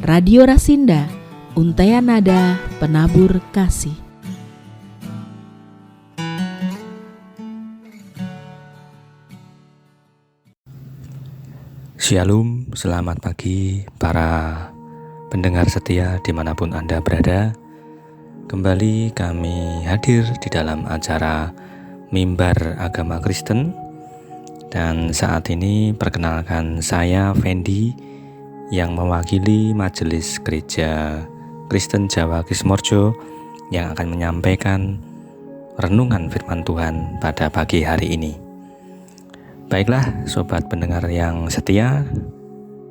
Radio Rasinda, Untaian Nada Penabur Kasih. Shalom, selamat pagi para pendengar setia dimanapun Anda berada. Kembali kami hadir di dalam acara Mimbar Agama Kristen. Dan saat ini perkenalkan saya Fendi yang mewakili Majelis Gereja Kristen Jawa Kismorjo yang akan menyampaikan renungan firman Tuhan pada pagi hari ini. Baiklah sobat pendengar yang setia,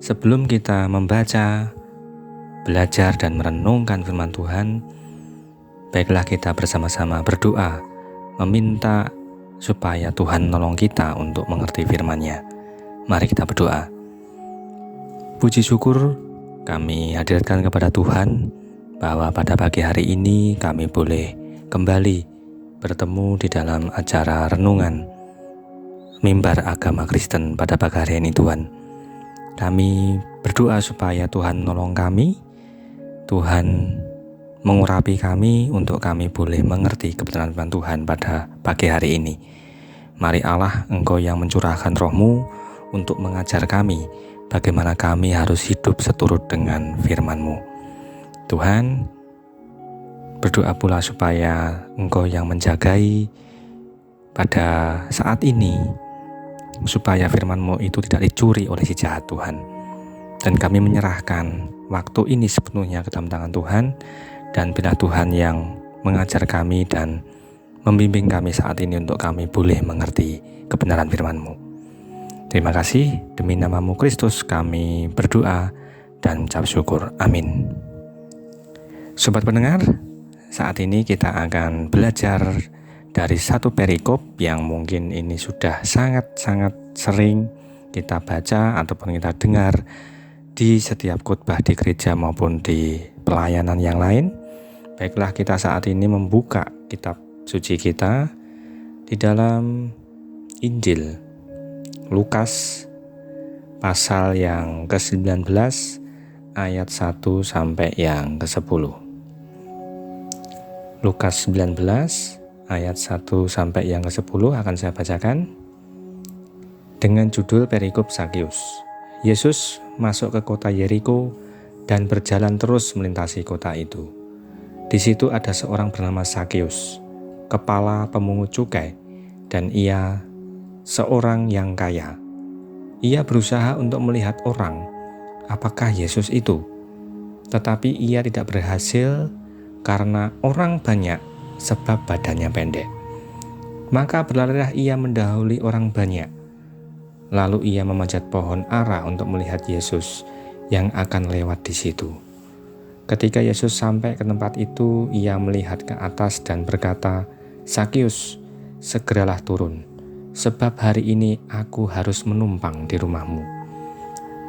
sebelum kita membaca, belajar dan merenungkan firman Tuhan, baiklah kita bersama-sama berdoa, meminta supaya Tuhan nolong kita untuk mengerti firman-Nya. Mari kita berdoa. Puji syukur kami hadirkan kepada Tuhan bahwa pada pagi hari ini kami boleh kembali bertemu di dalam acara renungan Mimbar Agama Kristen pada pagi hari ini Tuhan. Kami berdoa supaya Tuhan menolong kami, Tuhan mengurapi kami untuk kami boleh mengerti kebenaran firman Tuhan pada pagi hari ini. Mari Allah, Engkau yang mencurahkan roh-Mu untuk mengajar kami bagaimana kami harus hidup seturut dengan firman-Mu. Tuhan, berdoa pula supaya Engkau yang menjagai pada saat ini, supaya firman-Mu itu tidak dicuri oleh si jahat Tuhan. Dan kami menyerahkan waktu ini sepenuhnya ke dalam tangan Tuhan, dan biarlah Tuhan yang mengajar kami dan membimbing kami saat ini untuk kami boleh mengerti kebenaran firman-Mu. Terima kasih, demi nama-Mu Kristus kami berdoa dan mengucap syukur. Amin. Sobat pendengar, saat ini kita akan belajar dari satu perikop yang mungkin ini sudah sangat-sangat sering kita baca ataupun kita dengar di setiap khotbah di gereja maupun di pelayanan yang lain. Baiklah, kita saat ini membuka kitab suci kita di dalam Injil Lukas pasal yang ke-19 ayat 1 sampai yang ke-10. Lukas 19 ayat 1 sampai yang ke-10 akan saya bacakan dengan judul perikop Zakeus. Yesus masuk ke kota Yeriko dan berjalan terus melintasi kota itu. Di situ ada seorang bernama Zakeus, kepala pemungut cukai, dan ia seorang yang kaya. Ia berusaha untuk melihat orang, apakah Yesus itu, tetapi ia tidak berhasil karena orang banyak, sebab badannya pendek. Maka berlarilah ia mendahului orang banyak. Lalu ia memanjat pohon ara untuk melihat Yesus yang akan lewat di situ. Ketika Yesus sampai ke tempat itu, ia melihat ke atas dan berkata, "Zakeus, segeralah turun, sebab hari ini aku harus menumpang di rumahmu."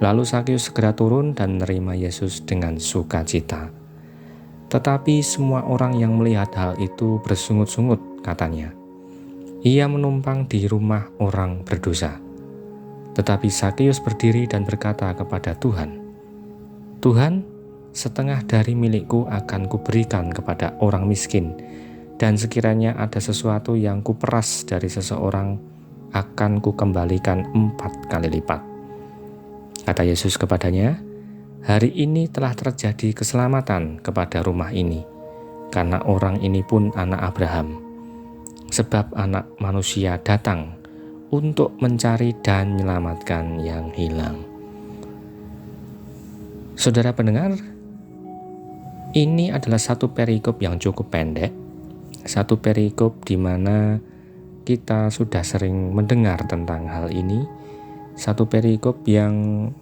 Lalu Zakeus segera turun dan menerima Yesus dengan sukacita. Tetapi semua orang yang melihat hal itu bersungut-sungut, katanya, "Ia menumpang di rumah orang berdosa." Tetapi Zakeus berdiri dan berkata kepada Tuhan, "Tuhan, setengah dari milikku akan kuberikan kepada orang miskin, dan sekiranya ada sesuatu yang kuperas dari seseorang, akan kukembalikan 4 kali lipat." Kata Yesus kepadanya, "Hari ini telah terjadi keselamatan kepada rumah ini, karena orang ini pun anak Abraham. Sebab anak manusia datang untuk mencari dan menyelamatkan yang hilang." Saudara pendengar, ini adalah satu perikop yang cukup pendek, satu perikop di mana kita sudah sering mendengar tentang hal ini, satu perikop yang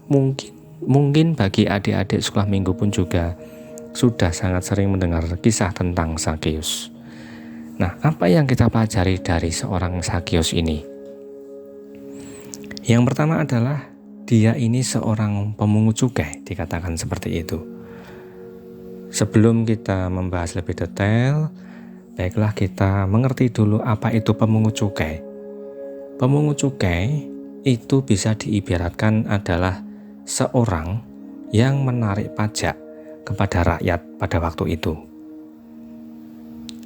mungkin bagi adik-adik sekolah minggu pun juga sudah sangat sering mendengar kisah tentang Zakeus. Nah, apa yang kita pelajari dari seorang Zakeus ini? Yang pertama adalah dia ini seorang pemungut cukai, dikatakan seperti itu. Sebelum kita membahas lebih detail, baiklah kita mengerti dulu apa itu pemungut cukai. Pemungut cukai itu bisa diibaratkan adalah seorang yang menarik pajak kepada rakyat pada waktu itu.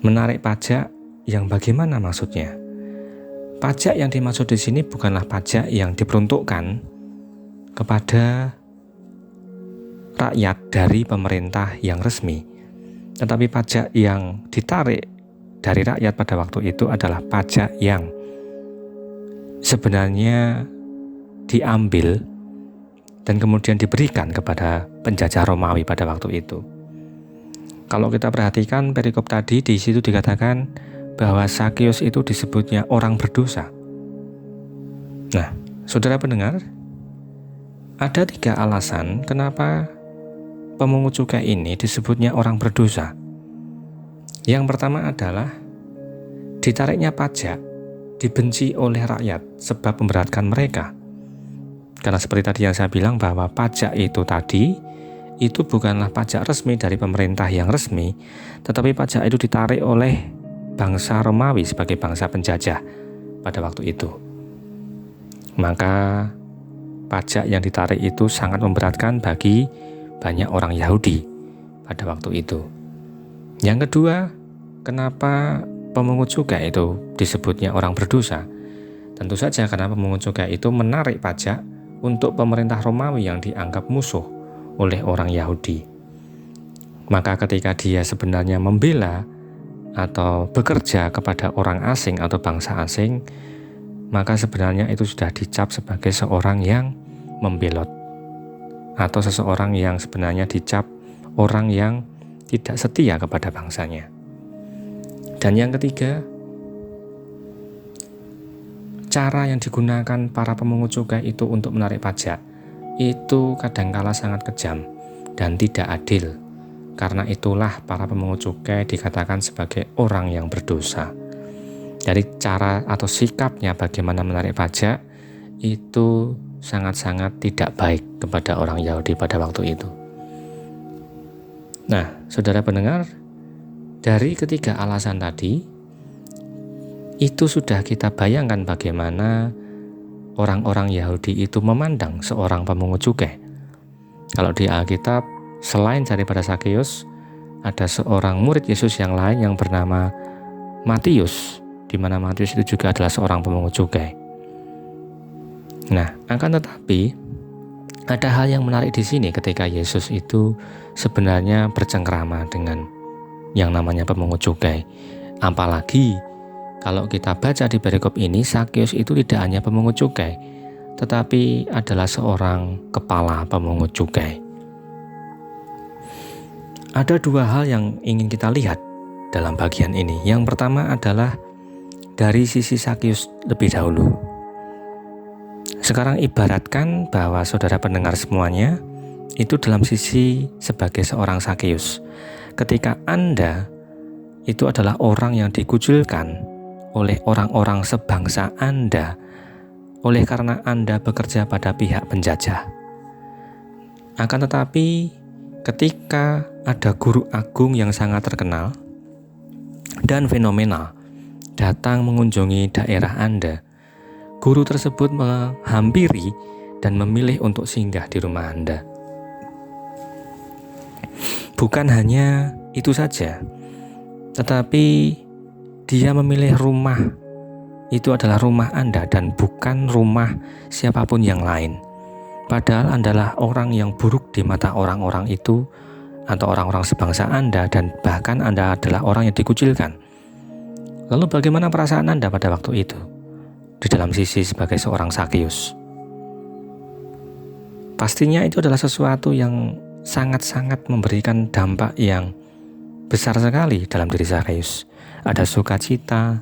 Menarik pajak yang bagaimana maksudnya? Pajak yang dimaksud di sini bukanlah pajak yang diperuntukkan kepada rakyat dari pemerintah yang resmi, tetapi pajak yang ditarik dari rakyat pada waktu itu adalah pajak yang sebenarnya diambil dan kemudian diberikan kepada penjajah Romawi pada waktu itu. Kalau kita perhatikan perikop tadi, di situ dikatakan bahwa Sakeus itu disebutnya orang berdosa. Nah, saudara pendengar, ada 3 alasan kenapa pemungut cukai ini disebutnya orang berdosa. Yang pertama adalah ditariknya pajak dibenci oleh rakyat sebab memberatkan mereka. Karena seperti tadi yang saya bilang bahwa pajak itu tadi itu bukanlah pajak resmi dari pemerintah yang resmi, tetapi pajak itu ditarik oleh bangsa Romawi sebagai bangsa penjajah pada waktu itu. Maka pajak yang ditarik itu sangat memberatkan bagi banyak orang Yahudi pada waktu itu. Yang kedua, kenapa pemungut cukai itu disebutnya orang berdosa? Tentu saja karena pemungut cukai itu menarik pajak untuk pemerintah Romawi yang dianggap musuh oleh orang Yahudi. Maka ketika dia sebenarnya membela atau bekerja kepada orang asing atau bangsa asing, maka sebenarnya itu sudah dicap sebagai seorang yang membelot, atau seseorang yang sebenarnya dicap orang yang tidak setia kepada bangsanya. Dan yang ketiga, cara yang digunakan para pemungut cukai itu untuk menarik pajak itu kadangkala sangat kejam dan tidak adil. Karena itulah para pemungut cukai dikatakan sebagai orang yang berdosa. Dari cara atau sikapnya bagaimana menarik pajak itu sangat-sangat tidak baik kepada orang Yahudi pada waktu itu. Nah, saudara pendengar, dari ketiga alasan tadi, itu sudah kita bayangkan bagaimana orang-orang Yahudi itu memandang seorang pemungut cukai. Kalau di Alkitab, selain daripada Sakeus, ada seorang murid Yesus yang lain yang bernama Matius, di mana Matius itu juga adalah seorang pemungut cukai. Nah, akan tetapi ada hal yang menarik di sini ketika Yesus itu sebenarnya bercengkrama dengan yang namanya pemungut cukai. Apalagi kalau kita baca di perikop ini, Sakeus itu tidak hanya pemungut cukai, tetapi adalah seorang kepala pemungut cukai. Ada 2 hal yang ingin kita lihat dalam bagian ini. Yang pertama adalah dari sisi Sakeus lebih dahulu. Sekarang ibaratkan bahwa saudara pendengar semuanya itu dalam sisi sebagai seorang Sakeus. Ketika Anda itu adalah orang yang dikucilkan oleh orang-orang sebangsa Anda, oleh karena Anda bekerja pada pihak penjajah. Akan tetapi ketika ada guru agung yang sangat terkenal dan fenomenal datang mengunjungi daerah Anda, guru tersebut menghampiri dan memilih untuk singgah di rumah Anda. Bukan hanya itu saja, tetapi dia memilih rumah itu adalah rumah Anda dan bukan rumah siapapun yang lain. Padahal Anda adalah orang yang buruk di mata orang-orang itu atau orang-orang sebangsa Anda, dan bahkan Anda adalah orang yang dikucilkan. Lalu bagaimana perasaan Anda pada waktu itu di dalam sisi sebagai seorang Sakeus? Pastinya itu adalah sesuatu yang sangat-sangat memberikan dampak yang besar sekali dalam diri Sakeus. Ada sukacita,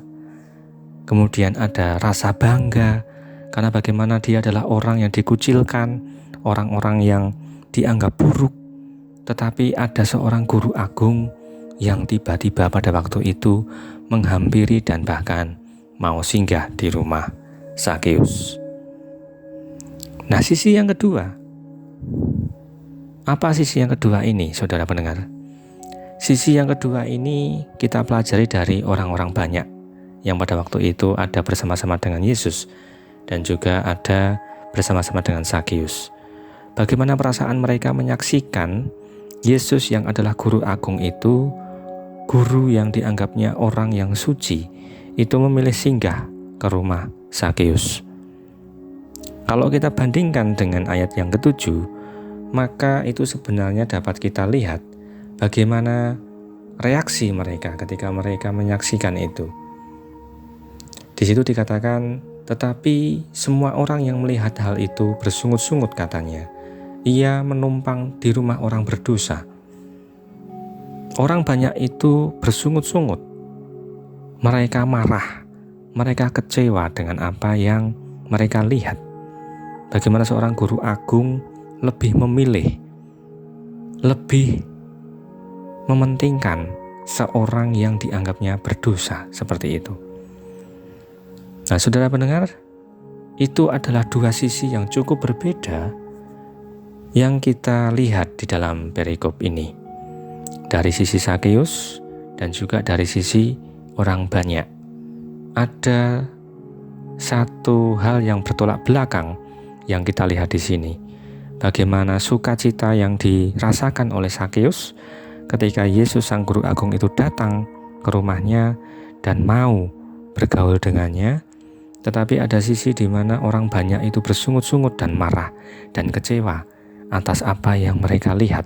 kemudian ada rasa bangga, karena bagaimana dia adalah orang yang dikucilkan, orang-orang yang dianggap buruk, tetapi ada seorang guru agung yang tiba-tiba pada waktu itu menghampiri dan bahkan mau singgah di rumah Sakeus. Nah, sisi yang kedua, apa sisi yang kedua ini, saudara pendengar? Sisi yang kedua ini kita pelajari dari orang-orang banyak yang pada waktu itu ada bersama-sama dengan Yesus dan juga ada bersama-sama dengan Sakeus. bagaimana perasaan mereka menyaksikan Yesus yang adalah guru agung itu, guru yang dianggapnya orang yang suci, itu memilih singgah ke rumah Zakeus. Kalau kita bandingkan dengan ayat yang ke-7, maka itu sebenarnya dapat kita lihat bagaimana reaksi mereka ketika mereka menyaksikan itu. Di situ dikatakan, tetapi semua orang yang melihat hal itu bersungut-sungut katanya. Ia menumpang di rumah orang berdosa. Orang banyak itu bersungut-sungut. Mereka marah, mereka kecewa dengan apa yang mereka lihat. Bagaimana seorang guru agung lebih memilih, lebih mementingkan seorang yang dianggapnya berdosa seperti itu. Nah, saudara pendengar, itu adalah dua sisi yang cukup berbeda yang kita lihat di dalam perikop ini. Dari sisi Zakeus dan juga dari sisi orang banyak. Ada satu hal yang bertolak belakang yang kita lihat di sini. Bagaimana sukacita yang dirasakan oleh Zakeus ketika Yesus sang guru agung itu datang ke rumahnya dan mau bergaul dengannya. Tetapi ada sisi di mana orang banyak itu bersungut-sungut dan marah dan kecewa atas apa yang mereka lihat.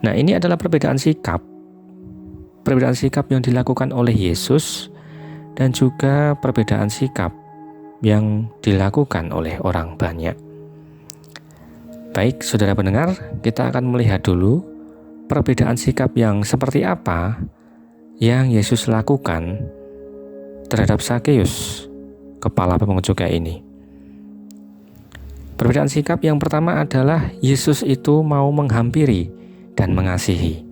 Nah, ini adalah perbedaan sikap yang dilakukan oleh Yesus dan juga perbedaan sikap yang dilakukan oleh orang banyak. Baik, saudara pendengar, kita akan melihat dulu perbedaan sikap yang seperti apa yang Yesus lakukan terhadap Zakeus, kepala pemungut cukai ini. Perbedaan sikap yang pertama adalah Yesus itu mau menghampiri dan mengasihi.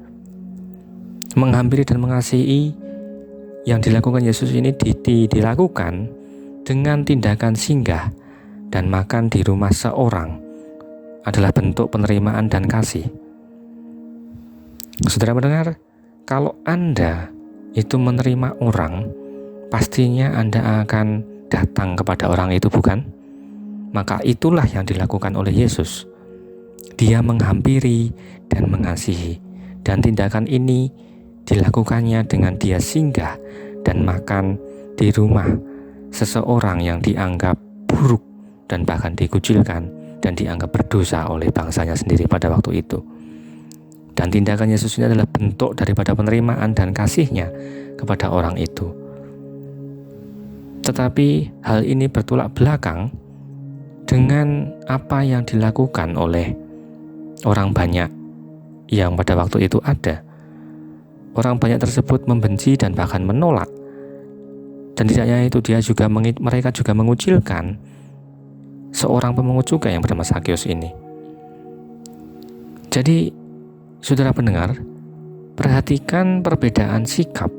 Menghampiri dan mengasihi yang dilakukan Yesus ini dilakukan dengan tindakan singgah dan makan di rumah seorang adalah bentuk penerimaan dan kasih. Saudara mendengar, kalau Anda itu menerima orang, pastinya Anda akan datang kepada orang itu, bukan? Maka itulah yang dilakukan oleh Yesus. Dia menghampiri dan mengasihi. Dan tindakan ini dilakukannya dengan dia singgah dan makan di rumah seseorang yang dianggap buruk dan bahkan dikucilkan dan dianggap berdosa oleh bangsanya sendiri pada waktu itu. Dan tindakan Yesus ini adalah bentuk daripada penerimaan dan kasihnya kepada orang itu. Tetapi hal ini bertolak belakang dengan apa yang dilakukan oleh orang banyak yang pada waktu itu ada. Orang banyak tersebut membenci dan bahkan menolak. Dan tidak hanya itu, mereka juga mengucilkan seorang pemungut cukai yang bernama Zakeus ini. Jadi, saudara pendengar, perhatikan perbedaan sikap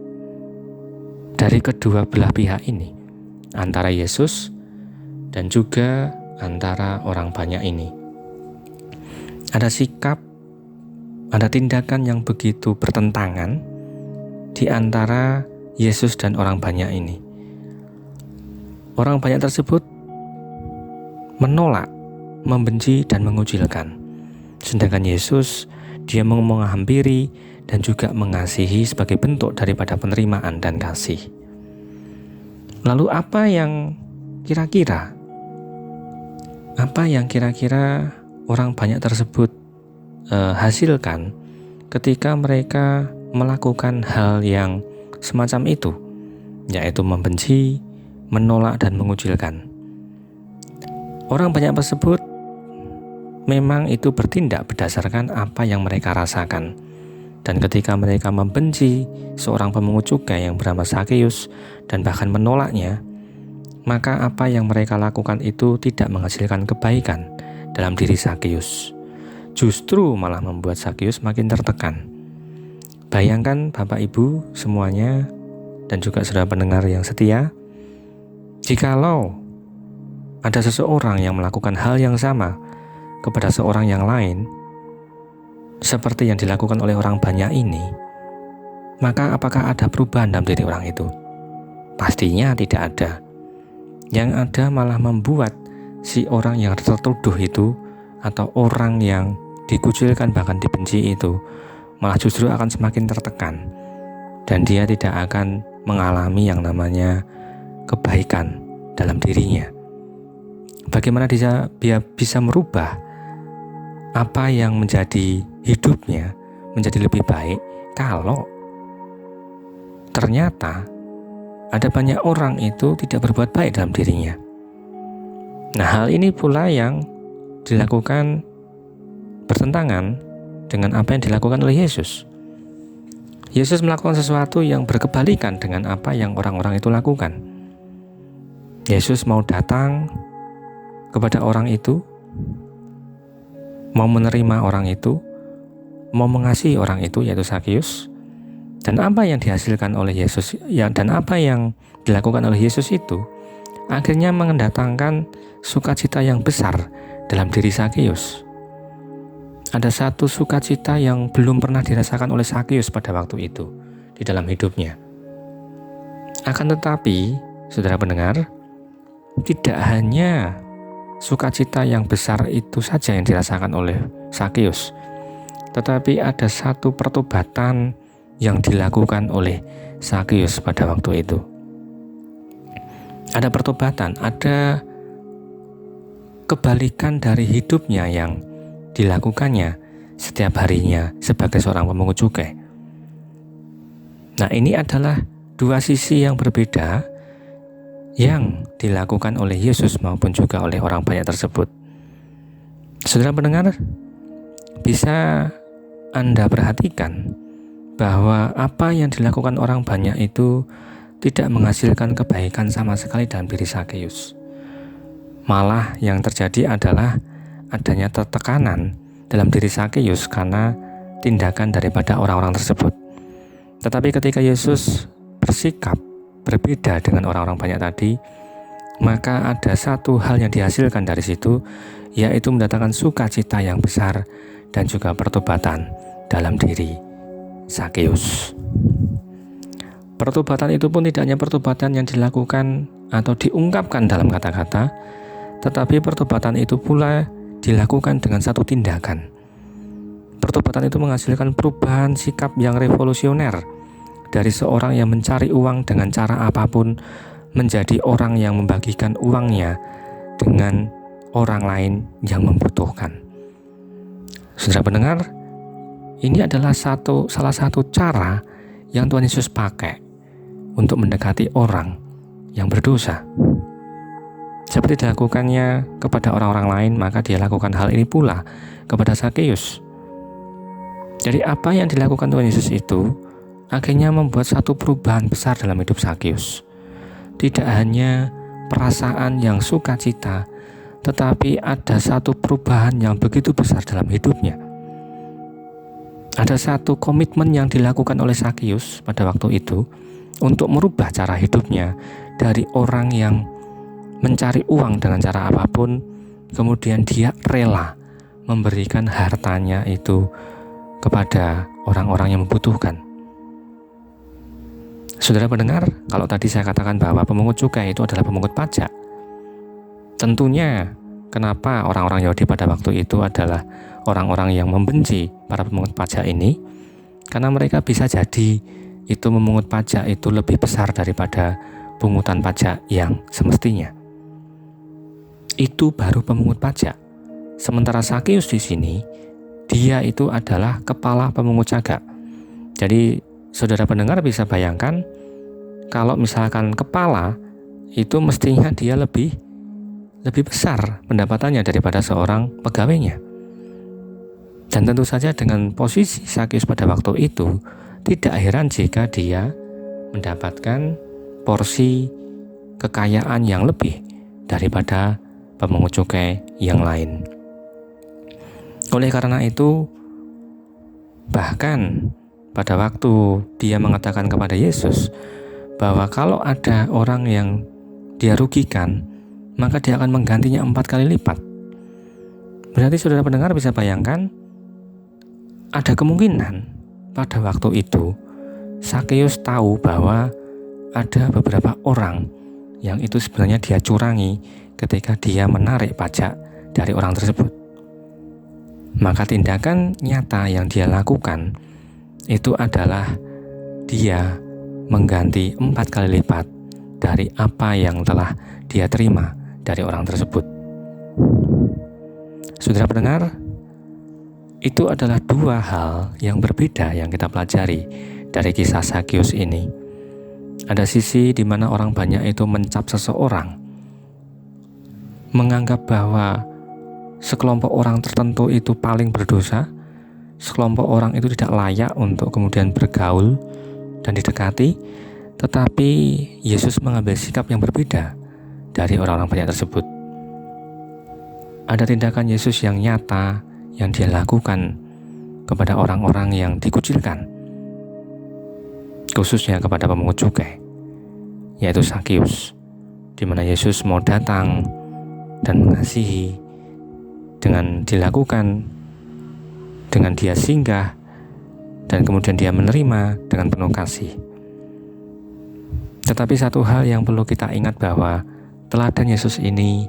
dari kedua belah pihak ini, antara Yesus dan juga antara orang banyak ini. Ada sikap, ada tindakan yang begitu bertentangan di antara Yesus dan orang banyak ini. Orang banyak tersebut menolak, membenci dan mengucilkan. Sedangkan Yesus, dia menghampiri dan juga mengasihi sebagai bentuk daripada penerimaan dan kasih. Lalu apa yang kira-kira orang banyak tersebut hasilkan ketika mereka melakukan hal yang semacam itu, yaitu membenci, menolak dan mengucilkan? Orang banyak tersebut memang itu bertindak berdasarkan apa yang mereka rasakan. Dan ketika mereka membenci seorang pemungut cukai yang bernama Zakeus dan bahkan menolaknya, maka apa yang mereka lakukan itu tidak menghasilkan kebaikan dalam diri Zakeus. Justru malah membuat Zakeus makin tertekan. Bayangkan Bapak Ibu semuanya dan juga saudara pendengar yang setia, jikalau ada seseorang yang melakukan hal yang sama kepada seorang yang lain, seperti yang dilakukan oleh orang banyak ini, maka apakah ada perubahan dalam diri orang itu? Pastinya tidak ada. Yang ada malah membuat si orang yang tertuduh itu atau orang yang dikucilkan bahkan dibenci itu malah justru akan semakin tertekan dan dia tidak akan mengalami yang namanya kebaikan dalam dirinya. Bagaimana dia bisa merubah apa yang menjadi hidupnya menjadi lebih baik kalau ternyata ada banyak orang itu tidak berbuat baik dalam dirinya. Nah, hal ini pula yang dilakukan bertentangan dengan apa yang dilakukan oleh Yesus. Yesus melakukan sesuatu yang berkebalikan dengan apa yang orang-orang itu lakukan. Yesus mau datang kepada orang itu, mau menerima orang itu, mau mengasihi orang itu, yaitu Zakeus. Dan apa yang dihasilkan oleh Yesus dan apa yang dilakukan oleh Yesus itu akhirnya mendatangkan sukacita yang besar dalam diri Zakeus. Ada satu sukacita yang belum pernah dirasakan oleh Zakeus pada waktu itu di dalam hidupnya. Akan tetapi, saudara pendengar, tidak hanya sukacita yang besar itu saja yang dirasakan oleh Zakeus, tetapi ada satu pertobatan yang dilakukan oleh Zakeus pada waktu itu. Ada pertobatan, ada kebalikan dari hidupnya yang dilakukannya setiap harinya sebagai seorang pemungut cukai. Nah, ini adalah dua sisi yang berbeda yang dilakukan oleh Yesus maupun juga oleh orang banyak tersebut. Saudara pendengar, bisa Anda perhatikan bahwa apa yang dilakukan orang banyak itu tidak menghasilkan kebaikan sama sekali dalam diri Zakeus. Malah yang terjadi adalah adanya tekanan dalam diri Zakeus karena tindakan daripada orang-orang tersebut. Tetapi ketika Yesus bersikap berbeda dengan orang-orang banyak tadi, maka ada satu hal yang dihasilkan dari situ, yaitu mendatangkan sukacita yang besar dan juga pertobatan dalam diri Zakeus. Pertobatan itu pun tidak hanya pertobatan yang dilakukan atau diungkapkan dalam kata-kata, tetapi pertobatan itu pula dilakukan dengan satu tindakan. Pertobatan itu menghasilkan perubahan sikap yang revolusioner dari seorang yang mencari uang dengan cara apapun menjadi orang yang membagikan uangnya dengan orang lain yang membutuhkan. Saudara pendengar, ini adalah salah satu cara yang Tuhan Yesus pakai untuk mendekati orang yang berdosa. Seperti dilakukannya kepada orang-orang lain, maka dia lakukan hal ini pula kepada Zakeus. Jadi apa yang dilakukan Tuhan Yesus itu akhirnya membuat satu perubahan besar dalam hidup Zakeus. Tidak hanya perasaan yang sukacita, tetapi ada satu perubahan yang begitu besar dalam hidupnya. Ada satu komitmen yang dilakukan oleh Zakeus pada waktu itu untuk merubah cara hidupnya dari orang yang mencari uang dengan cara apapun, kemudian dia rela memberikan hartanya itu kepada orang-orang yang membutuhkan. Saudara pendengar, kalau tadi saya katakan bahwa pemungut cukai itu adalah pemungut pajak, tentunya kenapa orang-orang Yahudi pada waktu itu adalah orang-orang yang membenci para pemungut pajak ini? Karena mereka bisa jadi itu memungut pajak itu lebih besar daripada pungutan pajak yang semestinya. Itu baru pemungut pajak. Sementara Zakeus di sini, dia itu adalah kepala pemungut pajak. Jadi saudara pendengar bisa bayangkan kalau misalkan kepala itu mestinya dia lebih besar pendapatannya daripada seorang pegawainya. Dan tentu saja dengan posisi Zakeus pada waktu itu, tidak heran jika dia mendapatkan porsi kekayaan yang lebih daripada pemungut cukai yang lain. Oleh karena itu, bahkan pada waktu dia mengatakan kepada Yesus bahwa kalau ada orang yang dia rugikan, maka dia akan menggantinya 4 kali lipat. Berarti saudara pendengar bisa bayangkan, ada kemungkinan pada waktu itu Zakeus tahu bahwa ada beberapa orang yang itu sebenarnya dia curangi ketika dia menarik pajak dari orang tersebut. Maka tindakan nyata yang dia lakukan itu adalah dia mengganti 4 kali lipat dari apa yang telah dia terima dari orang tersebut. Saudara pendengar, itu adalah 2 hal yang berbeda yang kita pelajari dari kisah Zakius ini. Ada sisi di mana orang banyak itu mencap seseorang, menganggap bahwa sekelompok orang tertentu itu paling berdosa, sekelompok orang itu tidak layak untuk kemudian bergaul dan didekati, tetapi Yesus mengambil sikap yang berbeda dari orang-orang banyak tersebut. Ada tindakan Yesus yang nyata yang dia lakukan kepada orang-orang yang dikucilkan, khususnya kepada pemungut cukai, yaitu Zakius, di mana Yesus mau datang dan mengasihi dengan dilakukan, dengan dia singgah dan kemudian dia menerima dengan penuh kasih. Tetapi satu hal yang perlu kita ingat bahwa teladan Yesus ini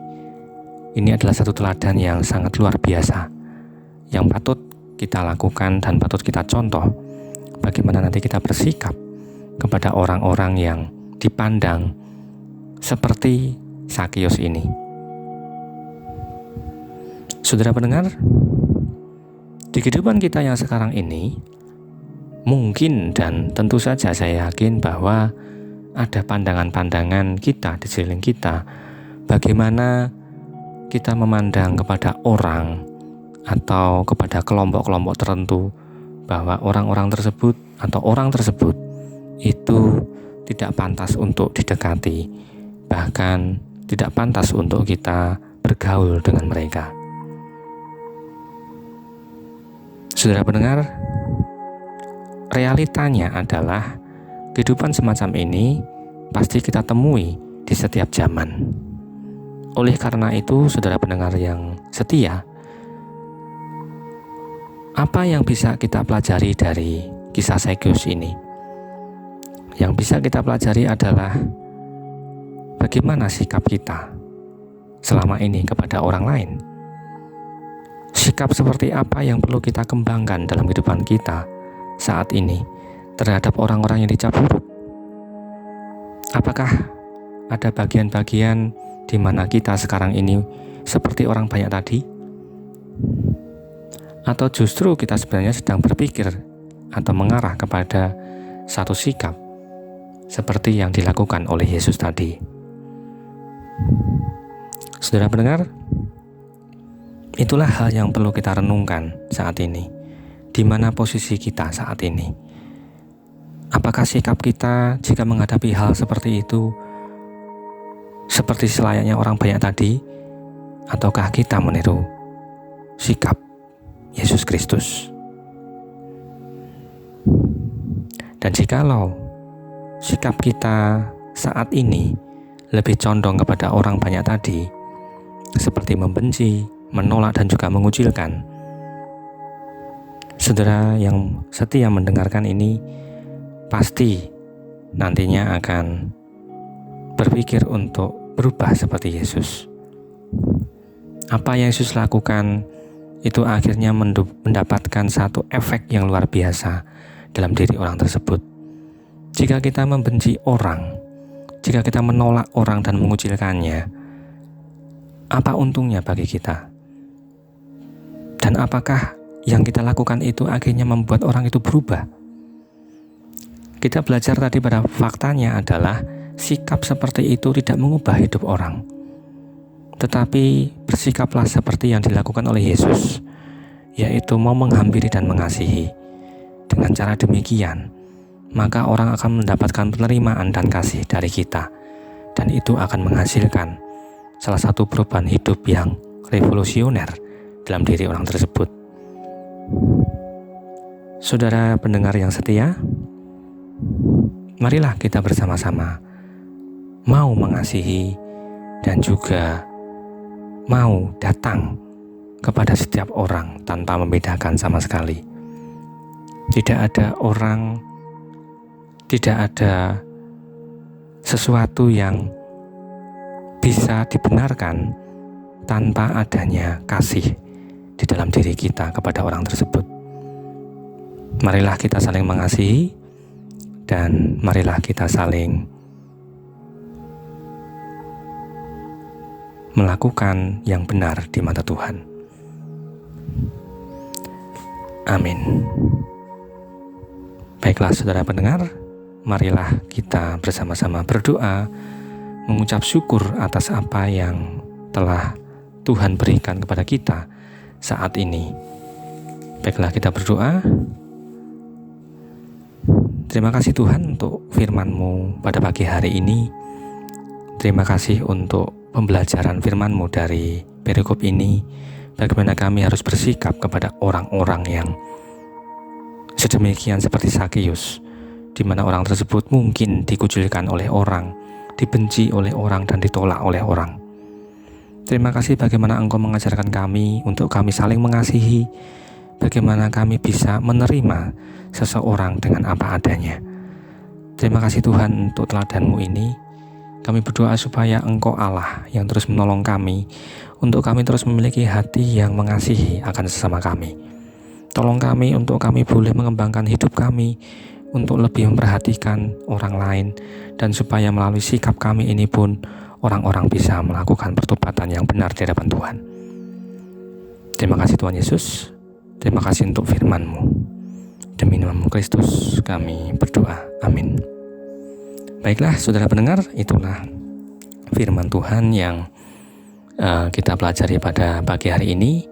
adalah satu teladan yang sangat luar biasa, yang patut kita lakukan dan patut kita contoh bagaimana nanti kita bersikap kepada orang-orang yang dipandang seperti Zakius ini. Saudara pendengar, di kehidupan kita yang sekarang ini, mungkin dan tentu saja saya yakin bahwa ada pandangan-pandangan kita di sekeliling kita, bagaimana kita memandang kepada orang atau kepada kelompok-kelompok tertentu, bahwa orang-orang tersebut atau orang tersebut itu tidak pantas untuk didekati, bahkan tidak pantas untuk kita bergaul dengan mereka. Saudara pendengar, realitanya adalah kehidupan semacam ini pasti kita temui di setiap zaman. Oleh karena itu, saudara pendengar yang setia, apa yang bisa kita pelajari dari kisah Zakius ini? Yang bisa kita pelajari adalah bagaimana sikap kita selama ini kepada orang lain. Sikap seperti apa yang perlu kita kembangkan dalam kehidupan kita saat ini terhadap orang-orang yang dicap buruk? Apakah ada bagian-bagian di mana kita sekarang ini seperti orang banyak tadi? Atau justru kita sebenarnya sedang berpikir atau mengarah kepada satu sikap seperti yang dilakukan oleh Yesus tadi? Saudara pendengar, itulah hal yang perlu kita renungkan saat ini. Di mana posisi kita saat ini? Apakah sikap kita jika menghadapi hal seperti itu seperti selayaknya orang banyak tadi? Ataukah kita meniru sikap Yesus Kristus? Dan jikalau sikap kita saat ini lebih condong kepada orang banyak tadi, seperti membenci, menolak dan juga mengucilkan, saudara yang setia mendengarkan ini pasti nantinya akan berpikir untuk berubah seperti Yesus. Apa yang Yesus lakukan itu akhirnya mendapatkan satu efek yang luar biasa dalam diri orang tersebut. Jika kita membenci orang, jika kita menolak orang dan mengucilkannya, apa untungnya bagi kita? Dan apakah yang kita lakukan itu akhirnya membuat orang itu berubah? Kita belajar tadi pada faktanya adalah sikap seperti itu tidak mengubah hidup orang. Tetapi bersikaplah seperti yang dilakukan oleh Yesus, yaitu mau menghampiri dan mengasihi. Dengan cara demikian, maka orang akan mendapatkan penerimaan dan kasih dari kita, dan itu akan menghasilkan salah satu perubahan hidup yang revolusioner dalam diri orang tersebut. Saudara pendengar yang setia, marilah kita bersama-sama mau mengasihi dan juga mau datang kepada setiap orang tanpa membedakan sama sekali. Tidak ada orang, tidak ada sesuatu yang bisa dibenarkan tanpa adanya kasih di dalam diri kita kepada orang tersebut. Marilah kita saling mengasihi dan marilah kita saling melakukan yang benar di mata Tuhan. Amin. Baiklah saudara pendengar, marilah kita bersama-sama berdoa, mengucap syukur atas apa yang telah Tuhan berikan kepada kita saat ini. Baiklah kita berdoa. Terima kasih Tuhan untuk firman-Mu pada pagi hari ini. Terima kasih untuk pembelajaran firman-Mu dari perikop ini. Bagaimana kami harus bersikap kepada orang-orang yang sedemikian seperti Zakeus, di mana orang tersebut mungkin dikucilkan oleh orang, dibenci oleh orang, dan ditolak oleh orang. Terima kasih bagaimana Engkau mengajarkan kami untuk kami saling mengasihi, bagaimana kami bisa menerima seseorang dengan apa adanya. Terima kasih Tuhan untuk teladan-Mu ini. Kami berdoa supaya Engkau Allah yang terus menolong kami, untuk kami terus memiliki hati yang mengasihi akan sesama kami. Tolong kami untuk kami boleh mengembangkan hidup kami, untuk lebih memperhatikan orang lain, dan supaya melalui sikap kami ini pun orang-orang bisa melakukan pertobatan yang benar di hadapan Tuhan. Terima kasih Tuhan Yesus. Terima kasih untuk firman-Mu. Demi nama Kristus kami berdoa. Amin. Baiklah saudara pendengar, itulah firman Tuhan yang kita pelajari pada pagi hari ini.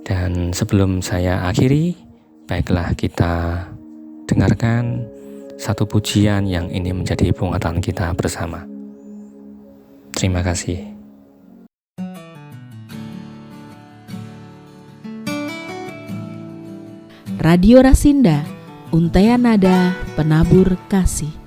Dan sebelum saya akhiri, baiklah kita dengarkan satu pujian yang ini menjadi penguatan kita bersama. Terima kasih. Radio Rasinda, untaian nada penabur kasih.